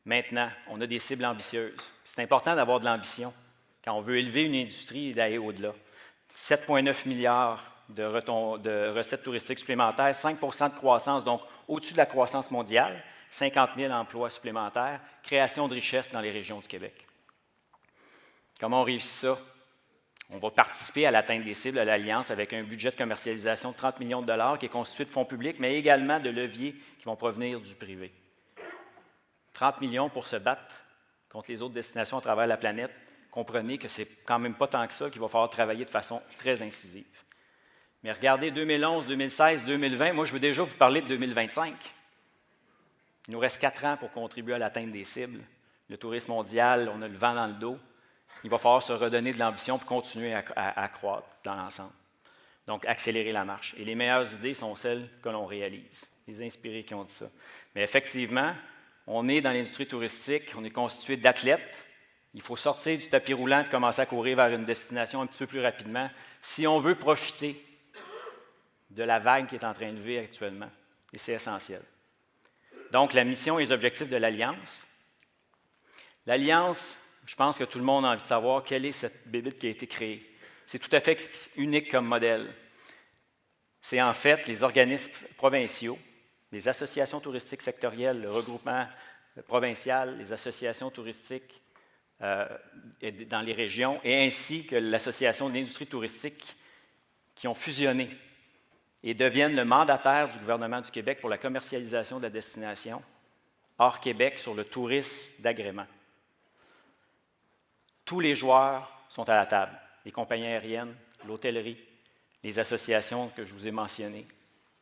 Maintenant, on a des cibles ambitieuses. C'est important d'avoir de l'ambition quand on veut élever une industrie et d'aller au-delà. 7,9 milliards de recettes touristiques supplémentaires, 5 de croissance, donc au-dessus de la croissance mondiale, 50 000 emplois supplémentaires, création de richesses dans les régions du Québec. Comment on réussit ça? On va participer à l'atteinte des cibles de l'Alliance avec un budget de commercialisation de 30 millions de dollars qui est constitué de fonds publics, mais également de leviers qui vont provenir du privé. 30 millions pour se battre contre les autres destinations à travers la planète. Comprenez que ce n'est quand même pas tant que ça qu'il va falloir travailler de façon très incisive. Mais regardez 2011, 2016, 2020, moi je veux déjà vous parler de 2025. Il nous reste 4 ans pour contribuer à l'atteinte des cibles. Le tourisme mondial, on a le vent dans le dos. Il va falloir se redonner de l'ambition pour continuer à croître dans l'ensemble. Donc, accélérer la marche. Et les meilleures idées sont celles que l'on réalise. Les inspirés qui ont dit ça. Mais effectivement, on est dans l'industrie touristique, on est constitué d'athlètes. Il faut sortir du tapis roulant et commencer à courir vers une destination un petit peu plus rapidement si on veut profiter de la vague qui est en train de lever actuellement. Et c'est essentiel. Donc, la mission et les objectifs de l'Alliance. L'Alliance, je pense que tout le monde a envie de savoir quelle est cette bébite qui a été créée. C'est tout à fait unique comme modèle. C'est en fait les organismes provinciaux, les associations touristiques sectorielles, le regroupement provincial, les associations touristiques dans les régions, et ainsi que l'Association de l'industrie touristique qui ont fusionné et deviennent le mandataire du gouvernement du Québec pour la commercialisation de la destination hors Québec sur le tourisme d'agrément. Tous les joueurs sont à la table, les compagnies aériennes, l'hôtellerie, les associations que je vous ai mentionnées,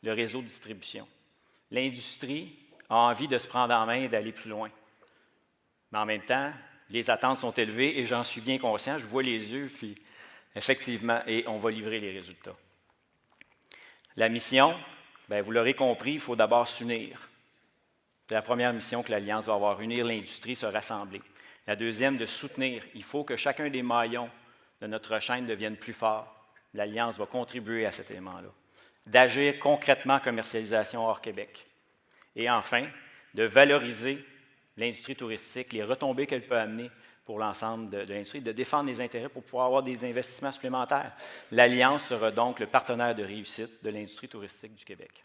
le réseau de distribution. L'industrie a envie de se prendre en main et d'aller plus loin. Mais en même temps, les attentes sont élevées et j'en suis bien conscient, je vois les yeux, puis effectivement, et on va livrer les résultats. La mission, bien, vous l'aurez compris, il faut d'abord s'unir. C'est la première mission que l'Alliance va avoir, unir l'industrie, se rassembler. La deuxième, de soutenir. Il faut que chacun des maillons de notre chaîne devienne plus fort. L'Alliance va contribuer à cet élément-là. D'agir concrètement en commercialisation hors Québec. Et enfin, de valoriser l'industrie touristique, les retombées qu'elle peut amener pour l'ensemble de l'industrie, de défendre les intérêts pour pouvoir avoir des investissements supplémentaires. L'Alliance sera donc le partenaire de réussite de l'industrie touristique du Québec.